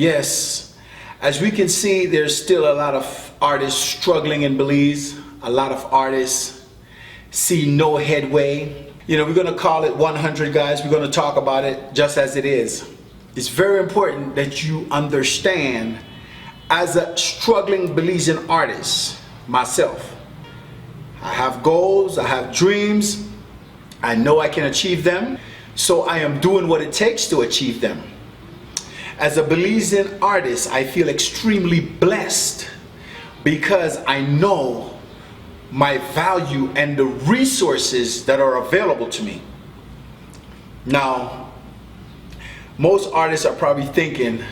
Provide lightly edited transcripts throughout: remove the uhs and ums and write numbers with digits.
Yes, as we can see, there's still a lot of artists struggling in Belize. A lot of artists see no headway. You know, we're going to call it 100, guys. We're going to talk about it just as it is. It's very important that you understand, as a struggling Belizean artist myself, I have goals, I have dreams, I know I can achieve them, so I am doing what it takes to achieve them. As a Belizean artist, I feel extremely blessed because I know my value and the resources that are available to me. Now, most artists are probably thinking,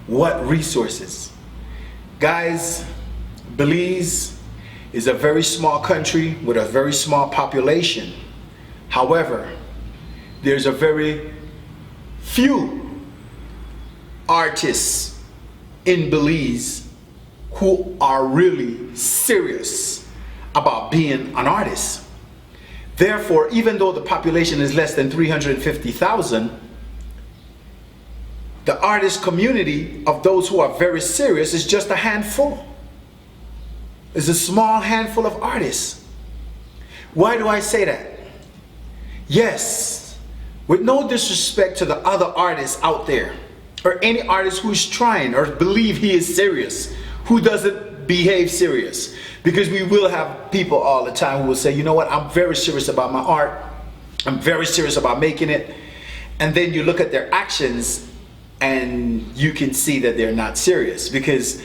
what resources? Guys, Belize is a very small country with a very small population. However, there's a very few artists in Belize who are really serious about being an artist. Therefore, even though the population is less than 350,000, the artist community of those who are very serious is just a handful. It's a small handful of artists. Why do I say that? Yes, with no disrespect to the other artists out there, or any artist who's trying or believe he is serious, who doesn't behave serious. Because we will have people all the time who will say, you know what, I'm very serious about my art, I'm very serious about making it, and then you look at their actions and you can see that they're not serious. Because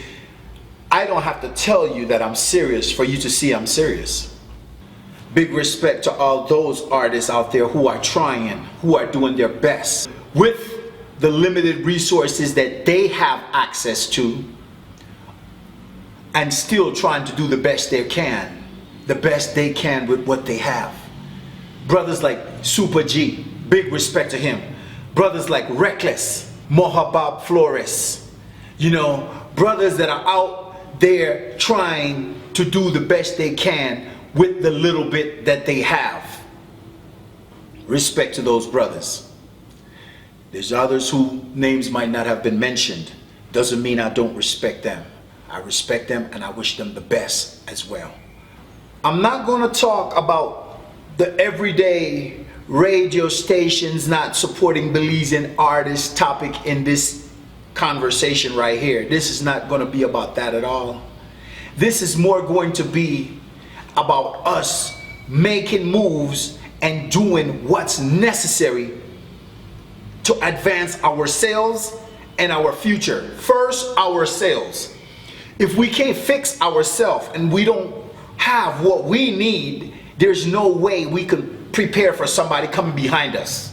I don't have to tell you that I'm serious for you to see I'm serious. Big respect to all those artists out there who are trying, who are doing their best with the limited resources that they have access to, and still trying to do the best they can with what they have. Brothers like Super G, big respect to him. Brothers like Reckless, Mohabab Flores, you know, brothers that are out there trying to do the best they can with the little bit that they have. Respect to those brothers. There's others whose names might not have been mentioned. Doesn't mean I don't respect them. I respect them and I wish them the best as well. I'm not going to talk about the everyday radio stations not supporting Belizean artists topic in this conversation right here. This is not going to be about that at all. This is more going to be about us making moves and doing what's necessary to advance ourselves and our future. First, ourselves. If we can't fix ourselves and we don't have what we need, there's no way we can prepare for somebody coming behind us.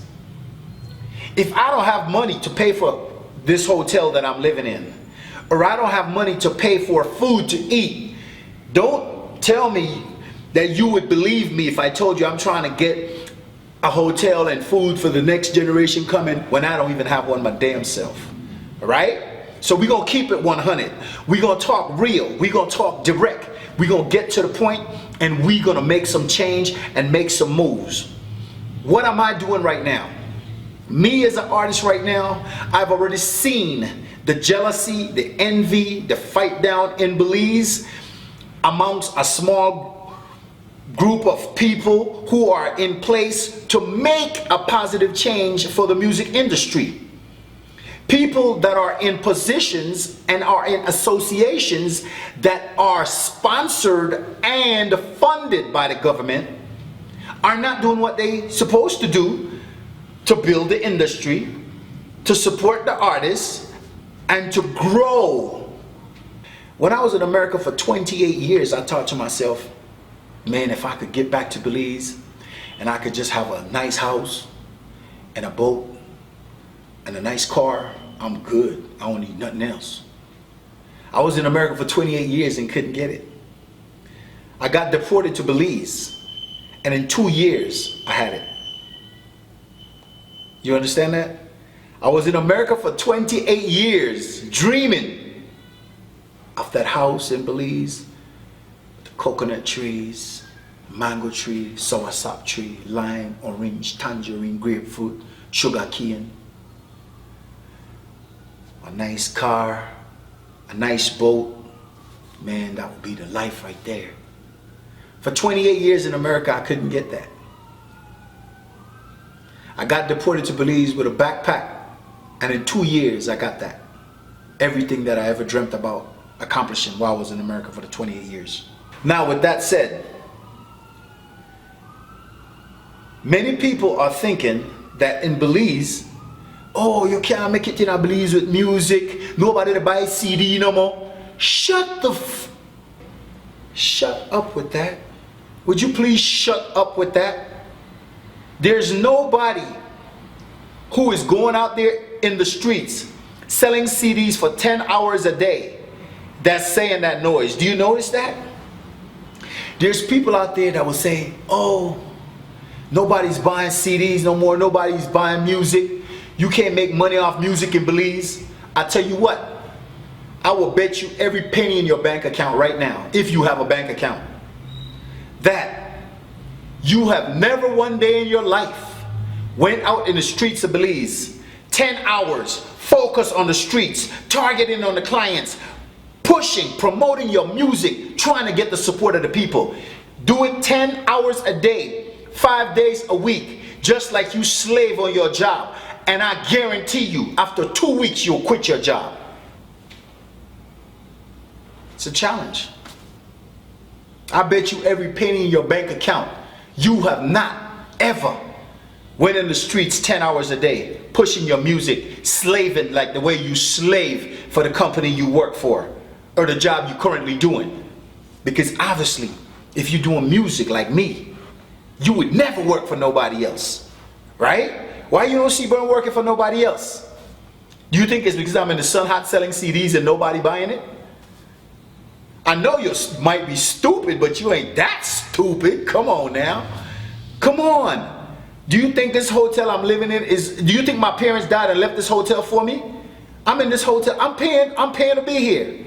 If I don't have money to pay for this hotel that I'm living in, or I don't have money to pay for food to eat, don't tell me that you would believe me if I told you I'm trying to get a hotel and food for the next generation coming when I don't even have one my damn self. All right? So we're going to keep it 100. We're going to talk real. We're going to talk direct. We're going to get to the point and we're going to make some change and make some moves. What am I doing right now? Me as an artist right now, I've already seen the jealousy, the envy, the fight down in Belize amongst a small group of people who are in place to make a positive change for the music industry. People that are in positions and are in associations that are sponsored and funded by the government are not doing what they're supposed to do to build the industry, to support the artists, and to grow. When I was in America for 28 years, I thought to myself, man, if I could get back to Belize and I could just have a nice house and a boat and a nice car, I'm good. I don't need nothing else. I was in America for 28 years and couldn't get it. I got deported to Belize, and in 2 years I had it. You understand that? I was in America for 28 years dreaming of that house in Belize, the coconut trees, mango tree, soursop tree, lime, orange, tangerine, grapefruit, sugar cane. a nice car, a nice boat, man, that would be the life right there. For 28 years in America, I couldn't get that. I got deported to Belize with a backpack, and in 2 years, I got that. Everything that I ever dreamt about accomplishing while I was in America for the 28 years. Now, with that said, many people are thinking that in Belize, oh, you can't make it in a Belize with music. Nobody to buy CD no more. Shut up with that. Would you please shut up with that? There's nobody who is going out there in the streets selling CDs for 10 hours a day that's saying that noise. Do you notice that? There's people out there that will say, oh, nobody's buying CDs no more. Nobody's buying music. You can't make money off music in Belize. I tell you what, I will bet you every penny in your bank account right now, if you have a bank account, that you have never one day in your life went out in the streets of Belize, 10 hours, focus on the streets, targeting on the clients, pushing, promoting your music, trying to get the support of the people. Do it 10 hours a day, 5 days a week, just like you slave on your job. And I guarantee you, after 2 weeks, you'll quit your job. It's a challenge. I bet you every penny in your bank account, you have not ever went in the streets 10 hours a day, pushing your music, slaving like the way you slave for the company you work for, or the job you're currently doing. Because obviously, if you're doing music like me, you would never work for nobody else, right? Why you don't see Berne working for nobody else? Do you think it's because I'm in the sun hot selling CDs and nobody buying it? I know you might be stupid, but you ain't that stupid. Come on now. Come on. Do you think this hotel I'm living in is, do you think my parents died and left this hotel for me? I'm in this hotel. I'm paying to be here.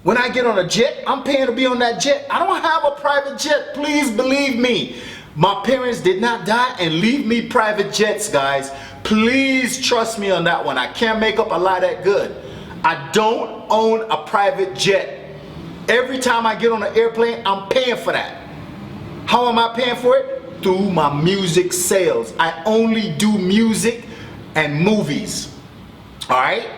When I get on a jet, I'm paying to be on that jet. I don't have a private jet. Please believe me. My parents did not die and leave me private jets, guys. Please trust me on that one. I can't make up a lie that good. I don't own a private jet. Every time I get on an airplane, I'm paying for that. How am I paying for it? Through my music sales. I only do music and movies. Alright?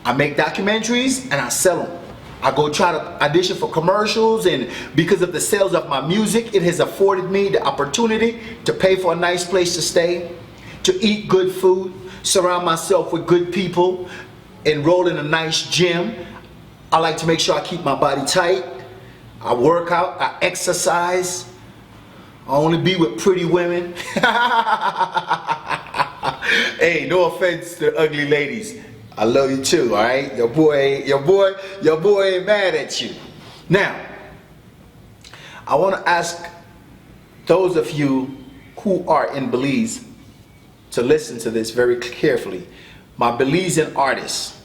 I make documentaries and I sell them. I go try to audition for commercials, and because of the sales of my music, it has afforded me the opportunity to pay for a nice place to stay, to eat good food, surround myself with good people, enroll in a nice gym. I like to make sure I keep my body tight. I work out, I exercise. I only be with pretty women. Hey, no offense to ugly ladies. I love you too, all right? Your boy ain't mad at you. Now, I want to ask those of you who are in Belize to listen to this very carefully. My Belizean artists,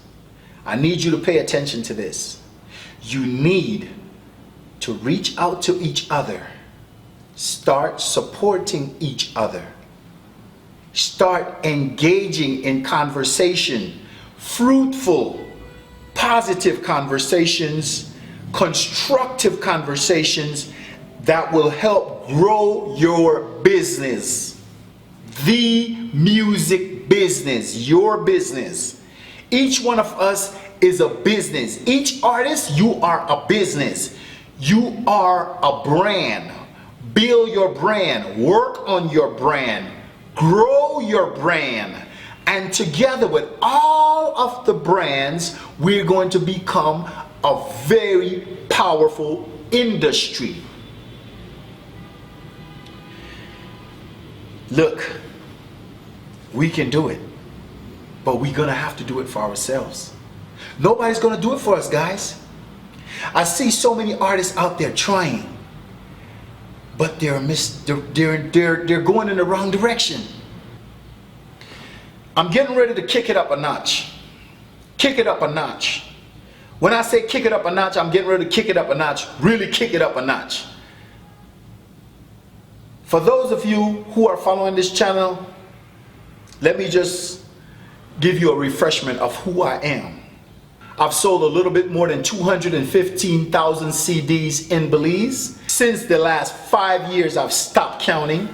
I need you to pay attention to this. You need to reach out to each other. Start supporting each other. Start engaging in conversation. Fruitful, positive conversations, constructive conversations that will help grow your business. The music business, your business. Each one of us is a business. Each artist, you are a business. You are a brand. Build your brand. Work on your brand. Grow your brand. And together with all of the brands, we're going to become a very powerful industry. Look, we can do it, but we're going to have to do it for ourselves. Nobody's going to do it for us, guys. I see so many artists out there trying, but they're going in the wrong direction. I'm getting ready to kick it up a notch. Kick it up a notch. When I say kick it up a notch, I'm getting ready to kick it up a notch. Really kick it up a notch. For those of you who are following this channel, let me just give you a refreshment of who I am. I've sold a little bit more than 215,000 CDs in Belize. Since the last 5 years, I've stopped counting.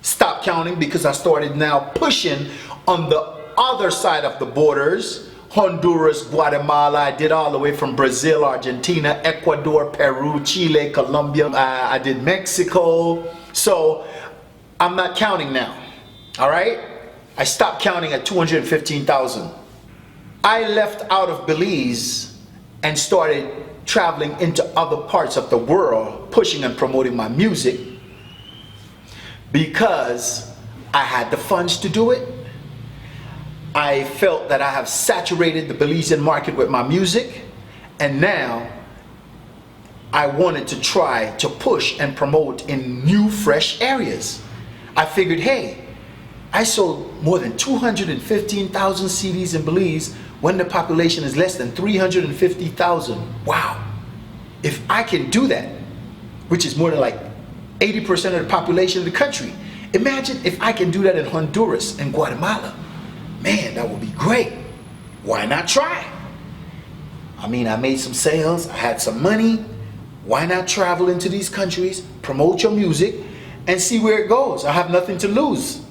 Stopped counting because I started now pushing on the other side of the borders. Honduras, Guatemala, I did all the way from Brazil, Argentina, Ecuador, Peru, Chile, Colombia. I did Mexico. So I'm not counting now, all right? I stopped counting at 215,000. I left out of Belize and started traveling into other parts of the world, pushing and promoting my music because I had the funds to do it. I felt that I have saturated the Belizean market with my music, and now I wanted to try to push and promote in new, fresh areas. I figured, hey, I sold more than 215,000 CDs in Belize when the population is less than 350,000. Wow. If I can do that, which is more than like 80% of the population of the country, imagine if I can do that in Honduras and Guatemala. Man, that would be great. Why not try? I mean, I made some sales, I had some money. Why not travel into these countries, promote your music, and see where it goes? I have nothing to lose.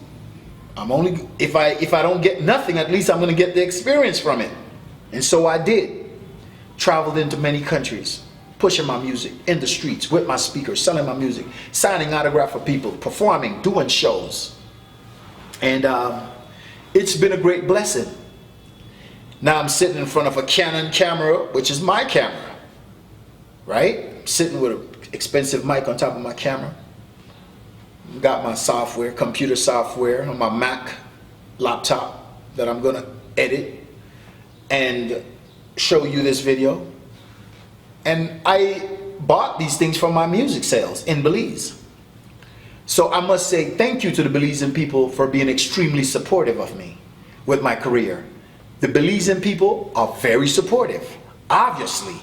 I'm only, if I don't get nothing, at least I'm going to get the experience from it. And so I did. Traveled into many countries, pushing my music in the streets with my speakers, selling my music, signing autographs for people, performing, doing shows. And it's been a great blessing. Now I'm sitting in front of a Canon camera, which is my camera, right? I'm sitting with an expensive mic on top of my camera. Got my software, computer software on my Mac laptop that I'm gonna edit and show you this video. And I bought these things from my music sales in Belize. So I must say thank you to the Belizean people for being extremely supportive of me with my career. The Belizean people are very supportive, obviously,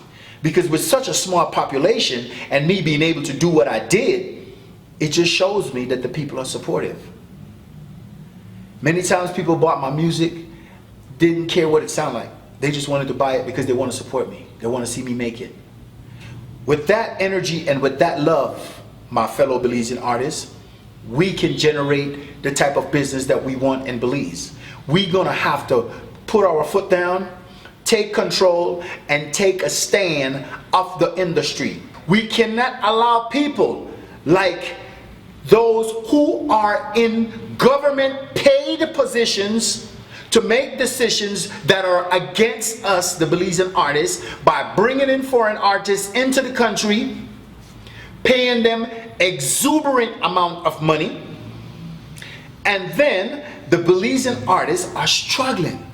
because with such a small population and me being able to do what I did, it just shows me that the people are supportive. Many times people bought my music, didn't care what it sounded like. They just wanted to buy it because they want to support me. They want to see me make it. With that energy and with that love, my fellow Belizean artists, we can generate the type of business that we want in Belize. We're gonna have to put our foot down, take control, and take a stand of the industry. We cannot allow people like those who are in government paid positions to make decisions that are against us, the Belizean artists, by bringing in foreign artists into the country, paying them exuberant amount of money, and then the Belizean artists are struggling.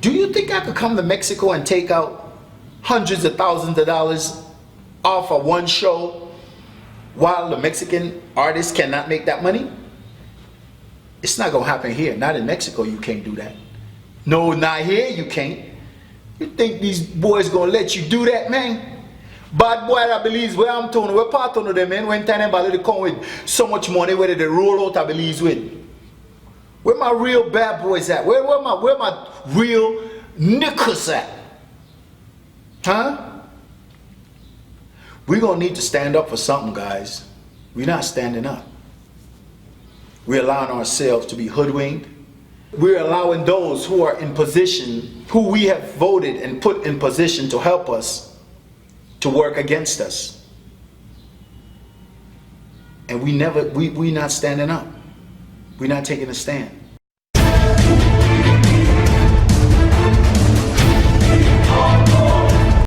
Do you think I could come to Mexico and take out hundreds of thousands of dollars off of one show while the Mexican artists cannot make that money? It's not gonna happen here. Not in Mexico, you can't do that. No, not here, you can't. You think these boys gonna let you do that, man? Bad boy, I believe where I'm talking, where part of them, man, when time they come with so much money, where they roll out, I believe with. Where my real bad boys at? Where my real niggas at? Huh? We're gonna need to stand up for something, guys. We're not standing up. We're allowing ourselves to be hoodwinked. We're allowing those who are in position, who we have voted and put in position to help us, to work against us. And we're not standing up. We're not taking a stand.